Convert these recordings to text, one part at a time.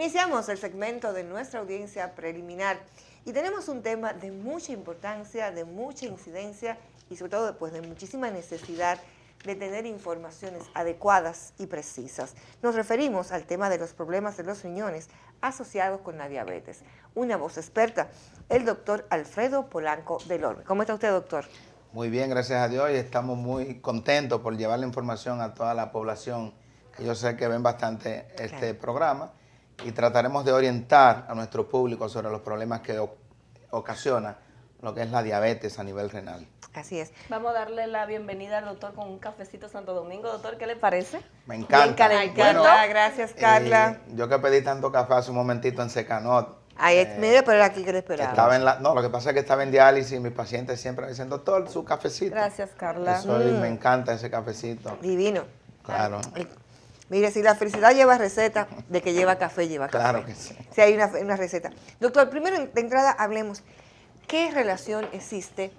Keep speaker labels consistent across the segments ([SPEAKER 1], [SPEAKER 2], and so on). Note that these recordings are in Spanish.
[SPEAKER 1] Iniciamos el segmento de nuestra audiencia preliminar y tenemos un tema de mucha importancia, de mucha incidencia y sobre todo pues, de muchísima necesidad de tener informaciones adecuadas y precisas. Nos referimos al tema de los problemas de los riñones asociados con la diabetes. Una voz experta, el doctor Alfredo Polanco del Orbe. ¿Cómo está usted, doctor?
[SPEAKER 2] Muy bien, gracias a Dios, y estamos muy contentos por llevar la información a toda la población, que yo sé que ven bastante este programa, y trataremos de orientar a nuestro público sobre los problemas que ocasiona lo que es la diabetes a nivel renal.
[SPEAKER 1] Así es.
[SPEAKER 3] Vamos a darle la bienvenida al doctor con un cafecito Santo Domingo. Doctor, ¿qué le parece?
[SPEAKER 2] Me encanta.
[SPEAKER 1] Bien calentito. Gracias, Carla.
[SPEAKER 2] Yo que pedí tanto café hace un momentito en Secanot.
[SPEAKER 1] Ahí, mire, pero aquí que le esperaba.
[SPEAKER 2] No, lo que pasa es que estaba en diálisis y mis pacientes siempre me dicen, doctor, su cafecito.
[SPEAKER 3] Gracias, Carla.
[SPEAKER 2] Me encanta ese cafecito.
[SPEAKER 1] Divino.
[SPEAKER 2] Claro.
[SPEAKER 1] Mire, si la felicidad lleva receta, de que lleva café, lleva café.
[SPEAKER 2] Claro que sí.
[SPEAKER 1] Si hay una receta. Doctor, primero de entrada hablemos, ¿qué relación existe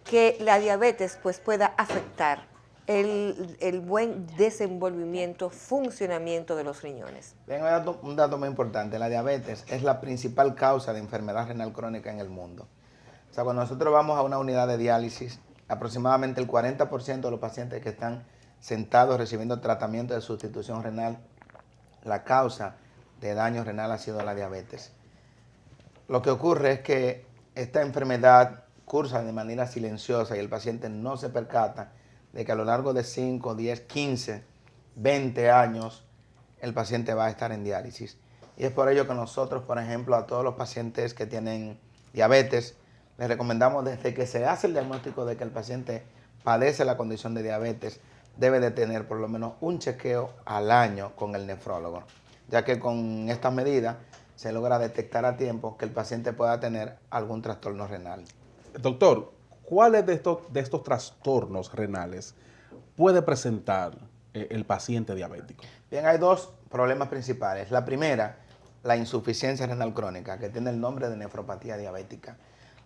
[SPEAKER 1] que la diabetes pues, pueda afectar el buen desenvolvimiento, funcionamiento de los riñones?
[SPEAKER 2] Bien, un dato muy importante. La diabetes es la principal causa de enfermedad renal crónica en el mundo. O sea, cuando nosotros vamos a una unidad de diálisis, aproximadamente el 40% de los pacientes que están sentados recibiendo tratamiento de sustitución renal, la causa de daño renal ha sido la diabetes. Lo que ocurre es que esta enfermedad cursa de manera silenciosa y el paciente no se percata de que a lo largo de 5, 10, 15, 20 años el paciente va a estar en diálisis. Y es por ello que nosotros, por ejemplo, a todos los pacientes que tienen diabetes, les recomendamos desde que se hace el diagnóstico de que el paciente padece la condición de diabetes, debe de tener por lo menos un chequeo al año con el nefrólogo, ya que con estas medidas se logra detectar a tiempo que el paciente pueda tener algún trastorno renal.
[SPEAKER 4] Doctor, ¿cuáles de estos trastornos renales puede presentar el paciente diabético?
[SPEAKER 2] Bien, hay dos problemas principales. La primera, la insuficiencia renal crónica, que tiene el nombre de nefropatía diabética.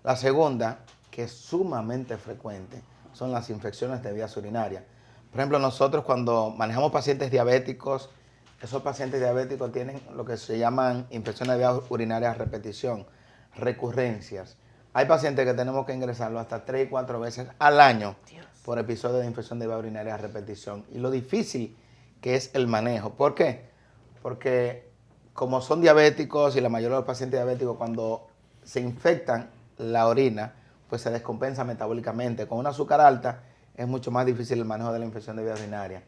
[SPEAKER 2] La segunda, que es sumamente frecuente, son las infecciones de vías urinarias. Por ejemplo, nosotros cuando manejamos pacientes diabéticos, esos pacientes diabéticos tienen lo que se llaman infecciones de vías urinarias a repetición, recurrencias. Hay pacientes que tenemos que ingresarlo hasta 3 y 4 veces al año por episodio de infección de vía urinaria a repetición. Y lo difícil que es el manejo. ¿Por qué? Porque como son diabéticos y la mayoría de los pacientes diabéticos cuando se infectan la orina, pues se descompensa metabólicamente. Con un azúcar alta es mucho más difícil el manejo de la infección de vía urinaria.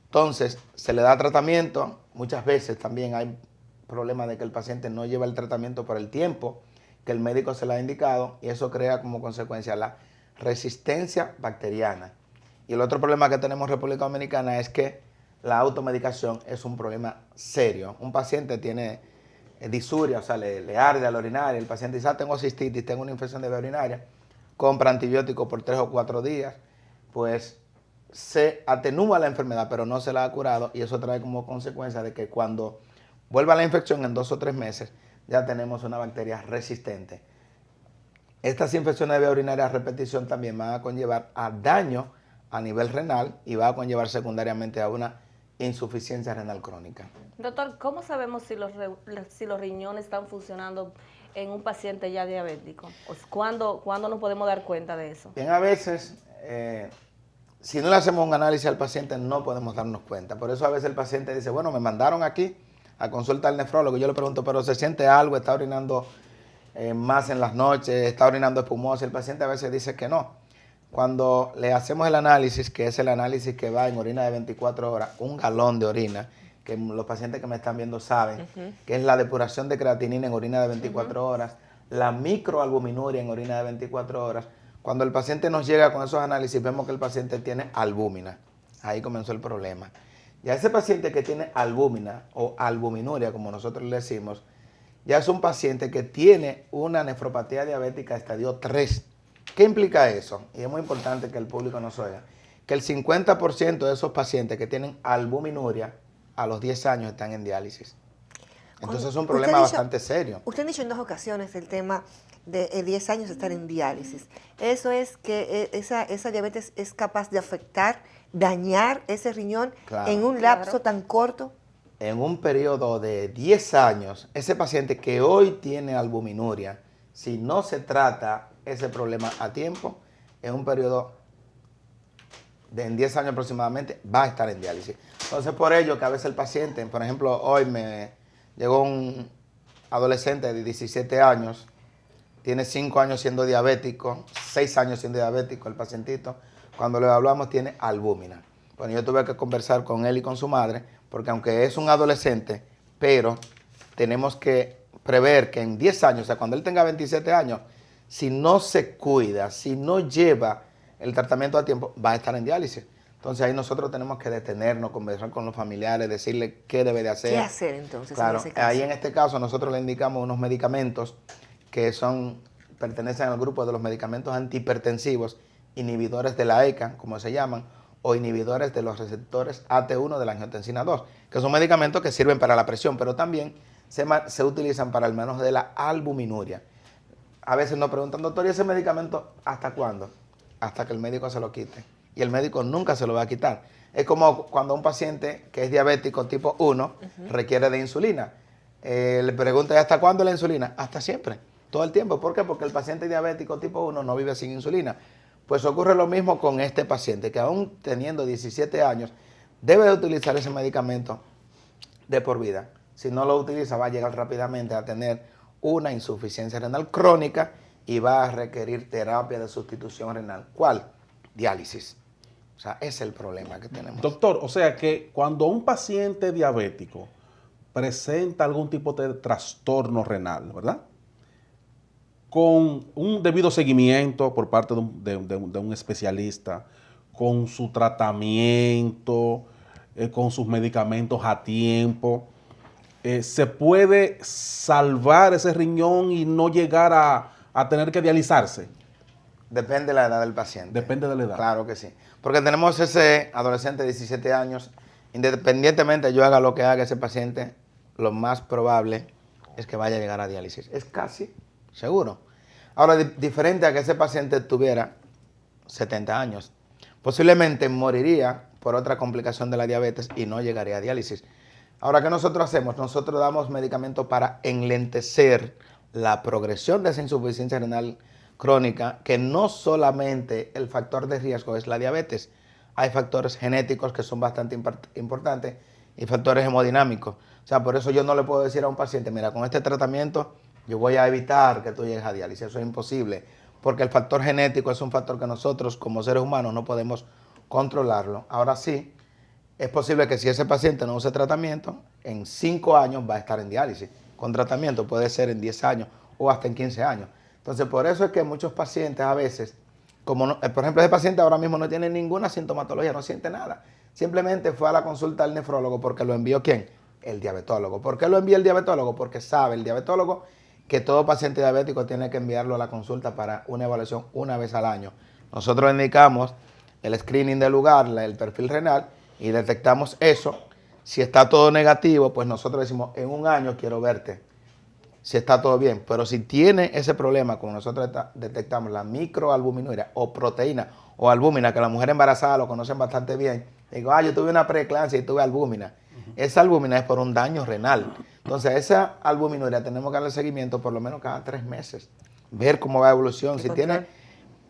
[SPEAKER 2] Entonces, se le da tratamiento. Muchas veces también hay problemas de que el paciente no lleva el tratamiento por el tiempo que el médico se le ha indicado, y eso crea como consecuencia la resistencia bacteriana. Y el otro problema que tenemos en República Dominicana es que la automedicación es un problema serio. Un paciente tiene disuria, o sea, le arde a la urinaria, el paciente dice, tengo cistitis, tengo una infección de vía urinaria, compra antibióticos por 3 o 4 días, pues se atenúa la enfermedad, pero no se la ha curado, y eso trae como consecuencia de que cuando vuelva la infección en 2 o 3 meses, ya tenemos una bacteria resistente. Estas infecciones de vía urinaria a repetición también van a conllevar a daño a nivel renal y va a conllevar secundariamente a una insuficiencia renal crónica.
[SPEAKER 3] Doctor, ¿cómo sabemos si los riñones están funcionando en un paciente ya diabético? ¿Cuándo nos podemos dar cuenta de eso?
[SPEAKER 2] Bien, a veces, si no le hacemos un análisis al paciente, no podemos darnos cuenta. Por eso a veces el paciente dice, bueno, me mandaron aquí a consulta al nefrólogo. Yo le pregunto, ¿pero se siente algo? ¿Está orinando más en las noches? ¿Está orinando espumoso? El paciente a veces dice que no. Cuando le hacemos el análisis, que es el análisis que va en orina de 24 horas, un galón de orina, que los pacientes que me están viendo saben, que es la depuración de creatinina en orina de 24 horas, la microalbuminuria en orina de 24 horas. Cuando el paciente nos llega con esos análisis, vemos que el paciente tiene albúmina. Ahí comenzó el problema. Ya ese paciente que tiene albúmina o albuminuria, como nosotros le decimos, ya es un paciente que tiene una nefropatía diabética estadio 3. ¿Qué implica eso? Y es muy importante que el público nos oiga. Que el 50% de esos pacientes que tienen albuminuria a los 10 años están en diálisis. Entonces es un problema bastante serio.
[SPEAKER 1] Usted ha dicho en 2 ocasiones el tema de 10 años estar en diálisis. Eso es que esa diabetes es capaz de afectar, dañar ese riñón en un lapso tan corto.
[SPEAKER 2] en un periodo de 10 años, ese paciente que hoy tiene albuminuria, si no se trata ese problema a tiempo, en un periodo en 10 años aproximadamente, va a estar en diálisis. Entonces, por ello que a veces el paciente, por ejemplo, hoy me llegó un adolescente de 17 años, tiene 5 años siendo diabético, 6 años siendo diabético el pacientito. Cuando le hablamos tiene albúmina. Bueno, yo tuve que conversar con él y con su madre, porque aunque es un adolescente, pero tenemos que prever que en 10 años, o sea, cuando él tenga 27 años, si no se cuida, si no lleva el tratamiento a tiempo, va a estar en diálisis. Entonces ahí nosotros tenemos que detenernos, conversar con los familiares, decirle qué debe de hacer.
[SPEAKER 1] ¿Qué hacer entonces
[SPEAKER 2] Claro,
[SPEAKER 1] en ese caso?
[SPEAKER 2] ahí en este caso nosotros le indicamos unos medicamentos que pertenecen al grupo de los medicamentos antihipertensivos, inhibidores de la ECA, como se llaman, o inhibidores de los receptores AT1 de la angiotensina 2, que son medicamentos que sirven para la presión, pero también se utilizan para el manejo de la albuminuria. A veces nos preguntan, doctor, ¿y ese medicamento hasta cuándo? Hasta que el médico se lo quite. Y el médico nunca se lo va a quitar. Es como cuando un paciente que es diabético tipo 1 requiere de insulina. Le pregunta, ¿y hasta cuándo la insulina? Hasta siempre, todo el tiempo. ¿Por qué? Porque el paciente diabético tipo 1 no vive sin insulina. Pues ocurre lo mismo con este paciente, que aún teniendo 17 años, debe de utilizar ese medicamento de por vida. Si no lo utiliza, va a llegar rápidamente a tener una insuficiencia renal crónica y va a requerir terapia de sustitución renal. ¿Cuál? Diálisis. O sea, ese es el problema que tenemos.
[SPEAKER 4] Doctor, o sea que cuando un paciente diabético presenta algún tipo de trastorno renal, ¿verdad? Con un debido seguimiento por parte de un especialista, con su tratamiento, con sus medicamentos a tiempo, ¿se puede salvar ese riñón y no llegar a tener que dializarse?
[SPEAKER 2] Depende de la edad del paciente.
[SPEAKER 4] Depende de la edad.
[SPEAKER 2] Claro que sí. Porque tenemos ese adolescente de 17 años, independientemente yo haga lo que haga ese paciente, lo más probable es que vaya a llegar a diálisis. Es casi seguro. Ahora, diferente a que ese paciente tuviera 70 años. Posiblemente moriría por otra complicación de la diabetes y no llegaría a diálisis. Ahora, ¿qué nosotros hacemos? Nosotros damos medicamentos para enlentecer la progresión de esa insuficiencia renal crónica, que no solamente el factor de riesgo es la diabetes, hay factores genéticos que son bastante importantes y factores hemodinámicos. O sea, por eso yo no le puedo decir a un paciente, mira, con este tratamiento yo voy a evitar que tú llegues a diálisis. Eso es imposible, porque el factor genético es un factor que nosotros como seres humanos no podemos controlarlo. Ahora sí, es posible que si ese paciente no use tratamiento, en 5 años va a estar en diálisis. Con tratamiento puede ser en 10 años o hasta en 15 años. Entonces, por eso es que muchos pacientes a veces, como no, por ejemplo, ese paciente ahora mismo no tiene ninguna sintomatología, no siente nada. Simplemente fue a la consulta del nefrólogo porque lo envió ¿quién? El diabetólogo. ¿Por qué lo envía el diabetólogo? Porque sabe el diabetólogo que todo paciente diabético tiene que enviarlo a la consulta para una evaluación una vez al año. Nosotros indicamos el screening del lugar, el perfil renal, y detectamos eso. Si está todo negativo, pues nosotros decimos, en un año quiero verte, si está todo bien. Pero si tiene ese problema, como nosotros detectamos la microalbuminuria o proteína o albúmina, que las mujeres embarazadas lo conocen bastante bien, digo, yo tuve una preeclampsia y tuve albúmina. Esa albúmina es por un daño renal. Entonces, esa albuminuria tenemos que darle seguimiento por lo menos cada 3 meses, ver cómo va la evolución. Si tiene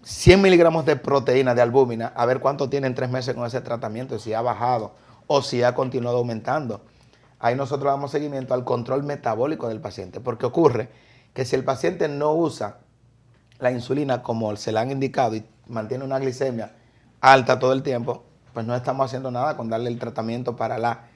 [SPEAKER 2] 100 miligramos de proteína de albúmina, a ver cuánto tiene en 3 meses con ese tratamiento, si ha bajado o si ha continuado aumentando. Ahí nosotros damos seguimiento al control metabólico del paciente, porque ocurre que si el paciente no usa la insulina como se le han indicado y mantiene una glicemia alta todo el tiempo, pues no estamos haciendo nada con darle el tratamiento para la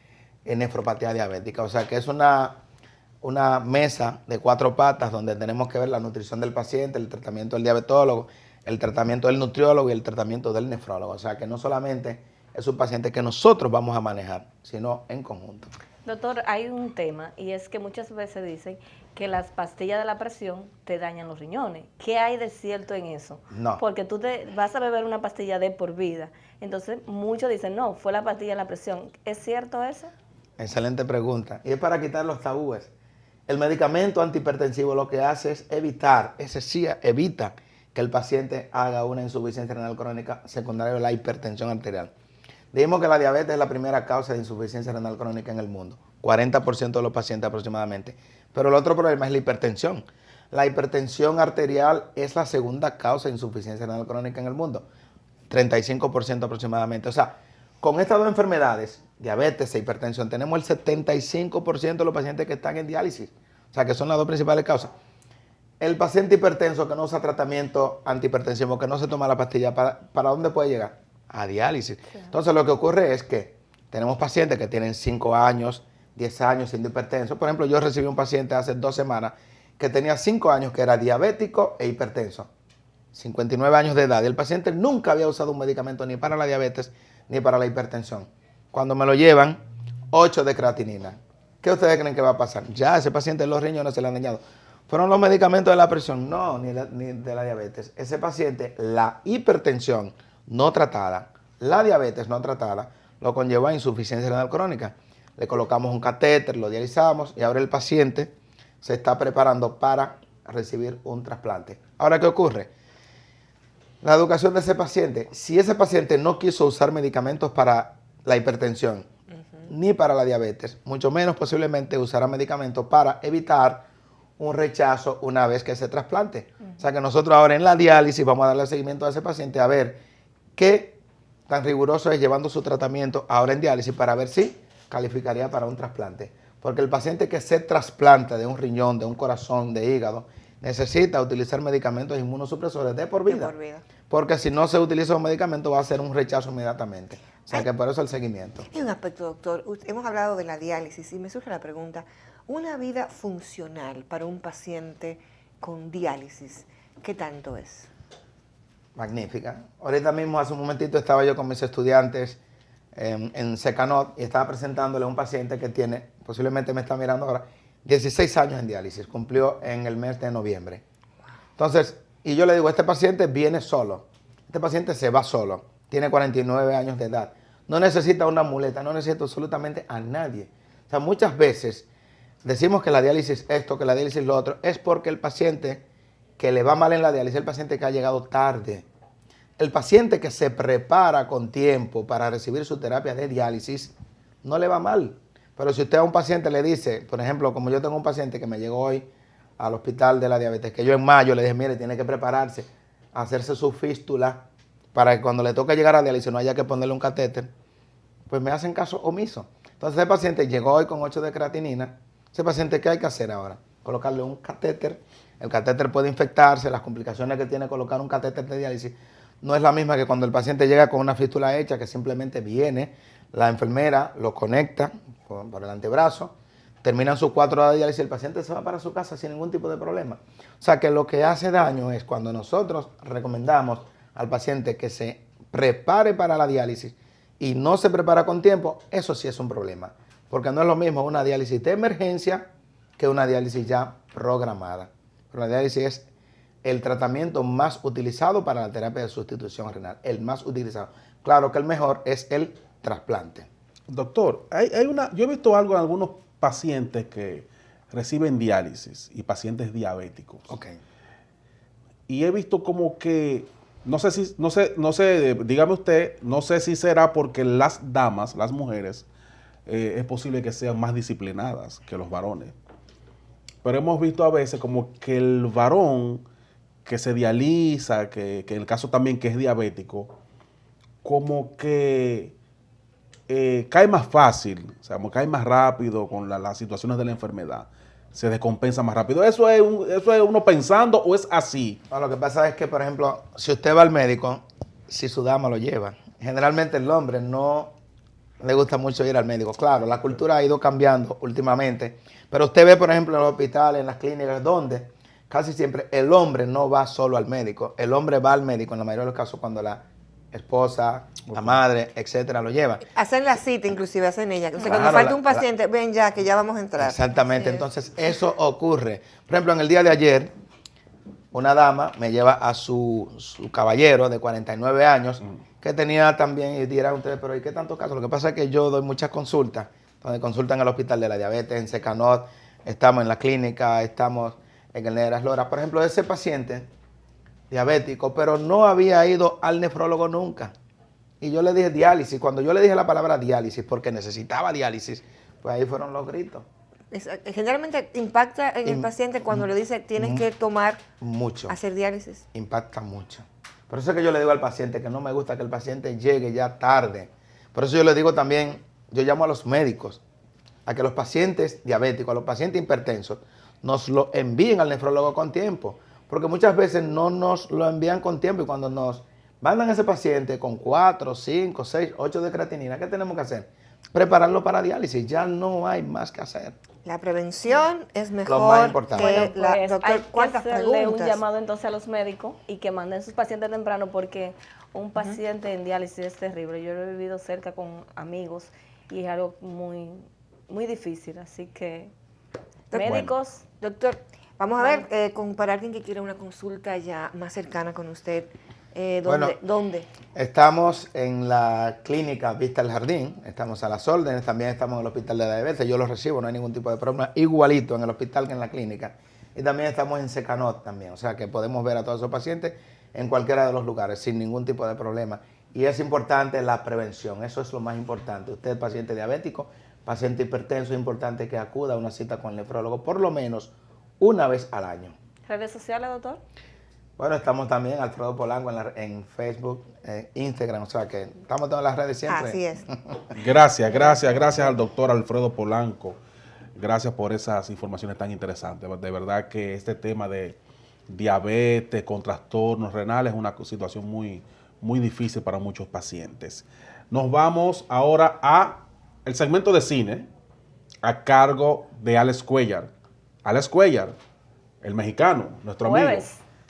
[SPEAKER 2] nefropatía diabética. O sea que es una mesa de 4 patas donde tenemos que ver la nutrición del paciente, el tratamiento del diabetólogo, el tratamiento del nutriólogo y el tratamiento del nefrólogo. O sea que no solamente es un paciente que nosotros vamos a manejar, sino en conjunto.
[SPEAKER 3] Doctor, hay un tema y es que muchas veces dicen que las pastillas de la presión te dañan los riñones. ¿Qué hay de cierto en eso?
[SPEAKER 2] No.
[SPEAKER 3] Porque tú te vas a beber una pastilla de por vida. Entonces muchos dicen, no, fue la pastilla de la presión. ¿Es cierto eso?
[SPEAKER 2] Excelente pregunta. Y es para quitar los tabúes. El medicamento antihipertensivo lo que hace es evitar, ese sí evita que el paciente haga una insuficiencia renal crónica secundaria de la hipertensión arterial. Dijimos que la diabetes es la primera causa de insuficiencia renal crónica en el mundo, 40% de los pacientes aproximadamente. Pero el otro problema es la hipertensión. La hipertensión arterial es la segunda causa de insuficiencia renal crónica en el mundo, 35% aproximadamente. O sea, con estas dos enfermedades, diabetes e hipertensión, tenemos el 75% de los pacientes que están en diálisis. O sea, que son las dos principales causas. El paciente hipertenso que no usa tratamiento antihipertensivo, que no se toma la pastilla, ¿para dónde puede llegar? A diálisis. Sí. Entonces, lo que ocurre es que tenemos pacientes que tienen 5 años, 10 años siendo hipertensos. Por ejemplo, yo recibí un paciente hace 2 semanas que tenía 5 años, que era diabético e hipertenso. 59 años de edad. Y el paciente nunca había usado un medicamento ni para la diabetes ni para la hipertensión. Cuando me lo llevan, 8 de creatinina. ¿Qué ustedes creen que va a pasar? Ya ese paciente los riñones se le han dañado. ¿Fueron los medicamentos de la presión? No, ni de la diabetes. Ese paciente, la hipertensión no tratada, la diabetes no tratada, lo conlleva a insuficiencia renal crónica. Le colocamos un catéter, lo dializamos y ahora el paciente se está preparando para recibir un trasplante. Ahora, ¿qué ocurre? La educación de ese paciente. Si ese paciente no quiso usar medicamentos para la hipertensión, ni para la diabetes, mucho menos posiblemente usará medicamentos para evitar un rechazo una vez que se trasplante. O sea que nosotros ahora en la diálisis vamos a darle seguimiento a ese paciente a ver qué tan riguroso es llevando su tratamiento ahora en diálisis para ver si calificaría para un trasplante. Porque el paciente que se trasplanta de un riñón, de un corazón, de hígado, necesita utilizar medicamentos inmunosupresores de por vida. Porque si no se utiliza un medicamento va a ser un rechazo inmediatamente. O sea que por eso el seguimiento.
[SPEAKER 1] Hay un aspecto, doctor. Hemos hablado de la diálisis y me surge la pregunta, una vida funcional para un paciente con diálisis, ¿qué tanto es?
[SPEAKER 2] Magnífica. Ahorita mismo, hace un momentito, estaba yo con mis estudiantes en Secanot y estaba presentándole a un paciente que tiene, posiblemente me está mirando ahora, 16 años en diálisis, cumplió en el mes de noviembre. Entonces, y yo le digo, este paciente viene solo, este paciente se va solo, tiene 49 años de edad, no necesita una muleta, no necesita absolutamente a nadie. O sea, muchas veces decimos que la diálisis esto, que la diálisis lo otro, es porque el paciente que le va mal en la diálisis es el paciente que ha llegado tarde. El paciente que se prepara con tiempo para recibir su terapia de diálisis no le va mal. Pero si usted a un paciente le dice, por ejemplo, como yo tengo un paciente que me llegó hoy al hospital de la diabetes, que yo en mayo le dije, mire, tiene que prepararse a hacerse su fístula para que cuando le toque llegar a diálisis no haya que ponerle un catéter, pues me hacen caso omiso. Entonces ese paciente llegó hoy con 8 de creatinina. Ese paciente, ¿qué hay que hacer ahora? Colocarle un catéter. El catéter puede infectarse, las complicaciones que tiene colocar un catéter de diálisis no es la misma que cuando el paciente llega con una fístula hecha, que simplemente viene, la enfermera lo conecta por el antebrazo, terminan sus 4 horas de diálisis y el paciente se va para su casa sin ningún tipo de problema. O sea que lo que hace daño es cuando nosotros recomendamos al paciente que se prepare para la diálisis y no se prepara con tiempo, eso sí es un problema. Porque no es lo mismo una diálisis de emergencia que una diálisis ya programada. Pero la diálisis es el tratamiento más utilizado para la terapia de sustitución renal, el más utilizado. Claro que el mejor es el trasplante.
[SPEAKER 4] Doctor, yo he visto algo en algunos pacientes que reciben diálisis y pacientes diabéticos.
[SPEAKER 2] Okay.
[SPEAKER 4] Y he visto como que, no sé, dígame usted, no sé si será porque las damas, las mujeres, es posible que sean más disciplinadas que los varones. Pero hemos visto a veces como que el varón que se dializa, que en el caso también que es diabético, como que cae más fácil, o sea, como cae más rápido con las situaciones de la enfermedad, se descompensa más rápido. ¿Eso es uno pensando o es así?
[SPEAKER 2] No, lo que pasa es que, por ejemplo, si usted va al médico, si su dama lo lleva, generalmente el hombre no le gusta mucho ir al médico. Claro, la cultura ha ido cambiando últimamente, pero usted ve, por ejemplo, en los hospitales, en las clínicas, donde casi siempre el hombre no va solo al médico. El hombre va al médico en la mayoría de los casos cuando la esposa, la madre, etcétera, lo lleva.
[SPEAKER 1] Hacen la cita, inclusive hacen ella. O sea,
[SPEAKER 2] Claro,
[SPEAKER 1] cuando falta un paciente, ven ya, que ya vamos a entrar.
[SPEAKER 2] Exactamente, sí. Entonces eso ocurre. Por ejemplo, en el día de ayer, una dama me lleva a su caballero de 49 años, que tenía también, y dirán ustedes, pero ¿y qué tantos casos? Lo que pasa es que yo doy muchas consultas, donde consultan en el Hospital de la Diabetes, en Secanot, estamos en la clínica, estamos en el Neras Lora. Por ejemplo, ese paciente diabético, pero no había ido al nefrólogo nunca. Y yo le dije diálisis. Cuando yo le dije la palabra diálisis, porque necesitaba diálisis, pues ahí fueron los gritos.
[SPEAKER 1] Generalmente impacta en el paciente cuando le dice tienes que tomar
[SPEAKER 2] mucho.
[SPEAKER 1] Hacer diálisis.
[SPEAKER 2] Impacta mucho. Por eso es que yo le digo al paciente que no me gusta que el paciente llegue ya tarde. Por eso yo le digo también, yo llamo a los médicos a que los pacientes diabéticos, a los pacientes hipertensos, nos lo envíen al nefrólogo con tiempo. Porque muchas veces no nos lo envían con tiempo y cuando nos mandan a ese paciente con 4, 5, 6, 8 de creatinina, ¿qué tenemos que hacer? Prepararlo para diálisis. Ya no hay más que hacer.
[SPEAKER 1] La prevención es mejor
[SPEAKER 2] Lo más importante.
[SPEAKER 1] que
[SPEAKER 3] Bueno, pues,
[SPEAKER 1] doctor,
[SPEAKER 3] hay que
[SPEAKER 1] ¿cuántas
[SPEAKER 3] hacerle
[SPEAKER 1] preguntas?
[SPEAKER 3] un llamado entonces a los médicos y que manden sus pacientes temprano porque un paciente en diálisis es terrible. Yo lo he vivido cerca con amigos y es algo muy, muy difícil. Así que, médicos...
[SPEAKER 1] Doctor, vamos a ver, para alguien que quiera una consulta ya más cercana con usted, ¿dónde?
[SPEAKER 2] Estamos en la clínica Vista del Jardín, estamos a las órdenes, también estamos en el hospital de diabetes, yo lo recibo, no hay ningún tipo de problema, igualito en el hospital que en la clínica. Y también estamos en Secanot también, o sea que podemos ver a todos esos pacientes en cualquiera de los lugares sin ningún tipo de problema. Y es importante la prevención, eso es lo más importante. Usted, paciente diabético, paciente hipertenso, es importante que acuda a una cita con el nefrólogo por lo menos una vez al año.
[SPEAKER 3] ¿Redes sociales, doctor?
[SPEAKER 2] Bueno, estamos también Alfredo Polanco en Facebook, Instagram, o sea que estamos en todas las redes siempre.
[SPEAKER 1] Así es.
[SPEAKER 4] Gracias al doctor Alfredo Polanco. Gracias por esas informaciones tan interesantes. De verdad que este tema de diabetes con trastornos renales es una situación muy, muy difícil para muchos pacientes. Nos vamos ahora a el segmento de cine a cargo de Alex Cuellar. Alex Cuellar, el mexicano, nuestro amigo.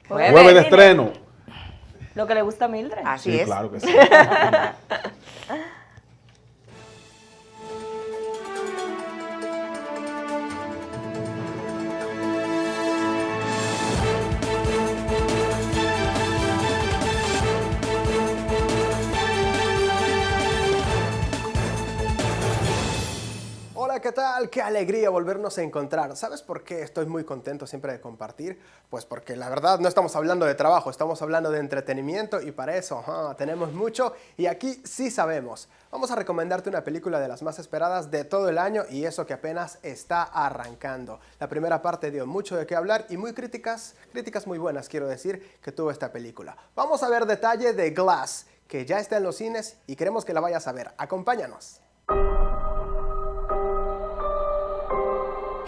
[SPEAKER 4] Jueves de estreno.
[SPEAKER 3] Lo que le gusta a Mildred.
[SPEAKER 1] Así
[SPEAKER 4] Sí,
[SPEAKER 1] es.
[SPEAKER 4] claro que sí.
[SPEAKER 5] Hola, ¿qué tal? Qué alegría volvernos a encontrar. ¿Sabes por qué estoy muy contento siempre de compartir? Pues porque la verdad no estamos hablando de trabajo, estamos hablando de entretenimiento y para eso tenemos mucho y aquí sí sabemos. Vamos a recomendarte una película de las más esperadas de todo el año y eso que apenas está arrancando. La primera parte dio mucho de qué hablar y muy críticas muy buenas, quiero decir, que tuvo esta película. Vamos a ver detalle de Glass, que ya está en los cines y queremos que la vayas a ver. Acompáñanos.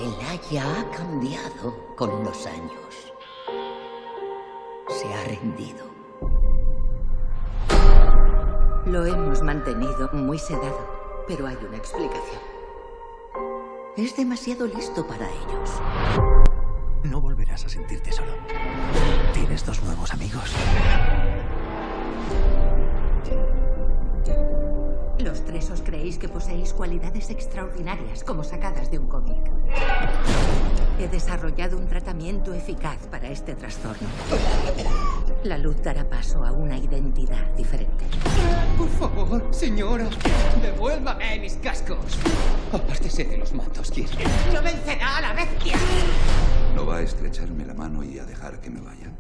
[SPEAKER 6] El Haya ha cambiado con los años. Se ha rendido. Lo hemos mantenido muy sedado, pero hay una explicación. Es demasiado listo para ellos.
[SPEAKER 7] No volverás a sentirte solo. Tienes 2 nuevos amigos.
[SPEAKER 6] Los 3 os creéis que poseéis cualidades extraordinarias, como sacadas de un cómic. He desarrollado un tratamiento eficaz para este trastorno. La luz dará paso a una identidad diferente.
[SPEAKER 7] Por favor, señora, devuélvame mis cascos. Apártese de los mantos, quiero.
[SPEAKER 6] ¡No vencerá a la bestia!
[SPEAKER 8] ¿No va a estrecharme la mano y a dejar que me vaya?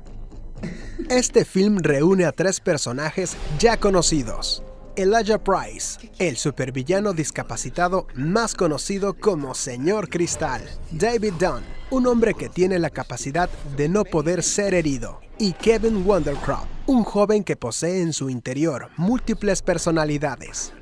[SPEAKER 5] Este film reúne a 3 personajes ya conocidos. Elijah Price, el supervillano discapacitado más conocido como Señor Cristal. David Dunn, un hombre que tiene la capacidad de no poder ser herido. Y Kevin Wondercroft, un joven que posee en su interior múltiples personalidades.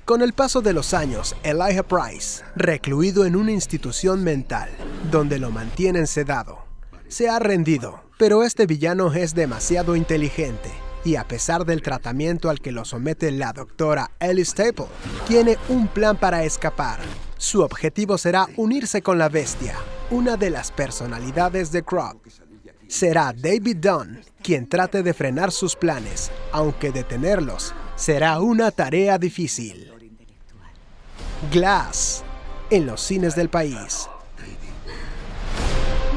[SPEAKER 5] Con el paso de los años, Elijah Price, recluido en una institución mental, donde lo mantienen sedado, se ha rendido, pero este villano es demasiado inteligente. Y a pesar del tratamiento al que lo somete la doctora Ellie Staple, tiene un plan para escapar. Su objetivo será unirse con la bestia, una de las personalidades de Croc. Será David Dunn quien trate de frenar sus planes, aunque detenerlos será una tarea difícil. Glass, en los cines del país.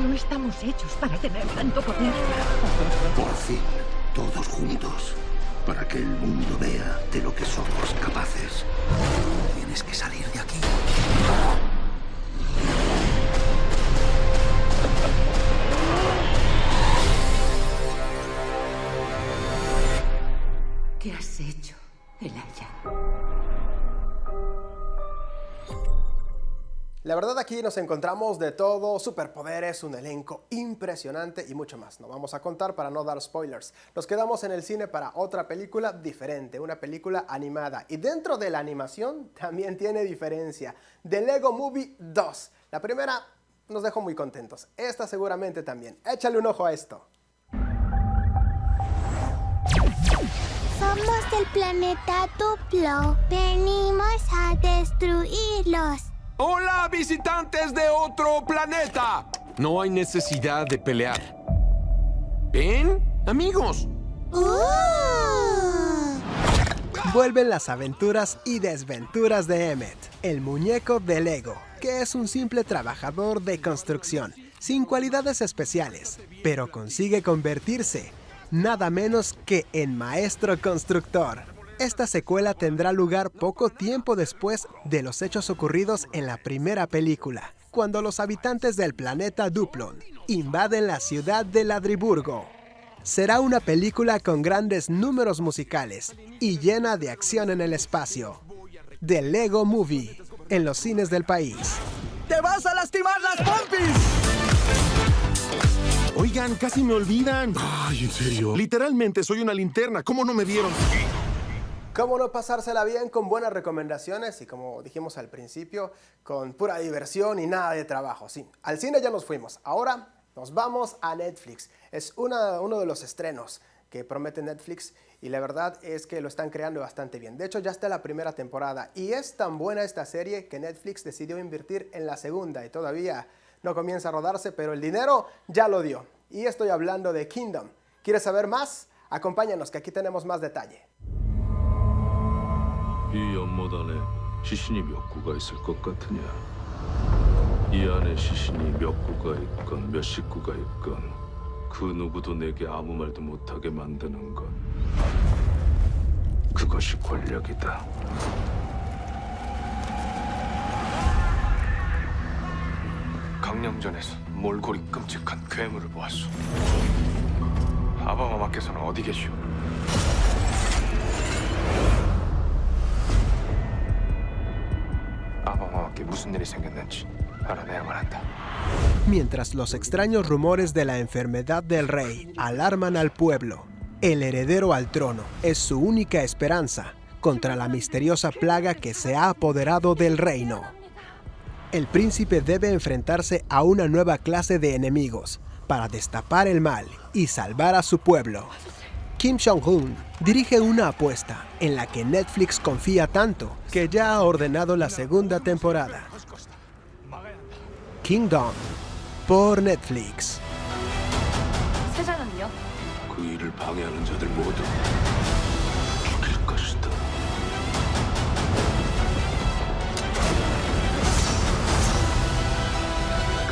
[SPEAKER 6] No estamos hechos para tener tanto poder.
[SPEAKER 8] Por fin, todos juntos, para que el mundo vea de lo que somos capaces.
[SPEAKER 7] Tienes que salir de aquí.
[SPEAKER 6] ¿Qué has hecho?
[SPEAKER 5] La verdad aquí nos encontramos de todo, superpoderes, un elenco impresionante y mucho más. No vamos a contar para no dar spoilers. Nos quedamos en el cine para otra película diferente, una película animada. Y dentro de la animación también tiene diferencia. The Lego Movie 2. La primera nos dejó muy contentos. Esta seguramente también. Échale un ojo a esto.
[SPEAKER 9] Somos del planeta Duplo. Venimos a destruirlos.
[SPEAKER 10] ¡Hola, visitantes de otro planeta! No hay necesidad de pelear. ¿Ven? Amigos.
[SPEAKER 5] Vuelven las aventuras y desventuras de Emmet, el muñeco de Lego, que es un simple trabajador de construcción, sin cualidades especiales, pero consigue convertirse nada menos que en maestro constructor. Esta secuela tendrá lugar poco tiempo después de los hechos ocurridos en la primera película, cuando los habitantes del planeta Duplon invaden la ciudad de Ladriburgo. Será una película con grandes números musicales y llena de acción en el espacio. The Lego Movie, en los cines del país.
[SPEAKER 10] ¡Te vas a lastimar las pompis! Oigan, casi me olvidan. Ay, ¿en serio? Literalmente soy una linterna. ¿Cómo no me vieron?
[SPEAKER 5] ¿Cómo no pasársela bien con buenas recomendaciones? Y como dijimos al principio, con pura diversión y nada de trabajo. Sí, al cine ya nos fuimos. Ahora nos vamos a Netflix. Es uno de los estrenos que promete Netflix y la verdad es que lo están creando bastante bien. De hecho, ya está la primera temporada y es tan buena esta serie que Netflix decidió invertir en la segunda y todavía no comienza a rodarse, pero el dinero ya lo dio. Y estoy hablando de Kingdom. ¿Quieres saber más? Acompáñanos que aquí tenemos más detalle.
[SPEAKER 11] 이 연못 안에 시신이 몇 구가 있을 것 같으냐? 이 안에 시신이 몇 구가 있건 몇 식구가 있건 그 누구도 내게 아무 말도 못하게 만드는 것. 그것이 권력이다. 강령전에서 몰골이 끔찍한 괴물을 보았소. 아바마마께서는 어디 계시오? 아바마마께 무슨 일이 생겼는지 알아내야만 한다.
[SPEAKER 5] Mientras los extraños rumores de la enfermedad del rey alarman al pueblo, el heredero al trono es su única esperanza contra la misteriosa plaga que se ha apoderado del reino. El príncipe debe enfrentarse a una nueva clase de enemigos para destapar el mal y salvar a su pueblo. Kim Jong-un dirige una apuesta en la que Netflix confía tanto que ya ha ordenado la segunda temporada. Kingdom por Netflix.
[SPEAKER 11] 그 일을 방해하는 자들 모두 죽일 것이다.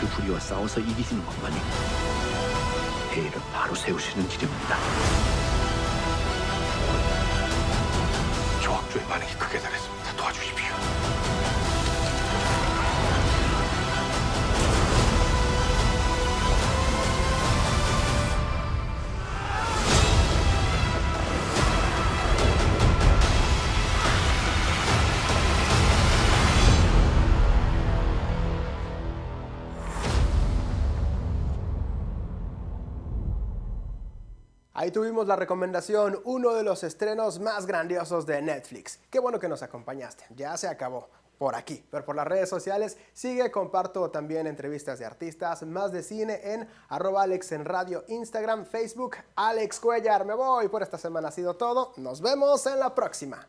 [SPEAKER 8] 그 불의와 싸워서 이기시는 것만이 회의를 바로 세우시는 길입니다.
[SPEAKER 11] 조합주의 반응이 크게 달했습니다. 도와주십시오.
[SPEAKER 5] Ahí tuvimos la recomendación, uno de los estrenos más grandiosos de Netflix. Qué bueno que nos acompañaste, ya se acabó por aquí, pero por las redes sociales sigue, comparto también entrevistas de artistas, más de cine en @Alex en Radio, Instagram, Facebook, Alex Cuellar. Me voy, por esta semana ha sido todo, nos vemos en la próxima.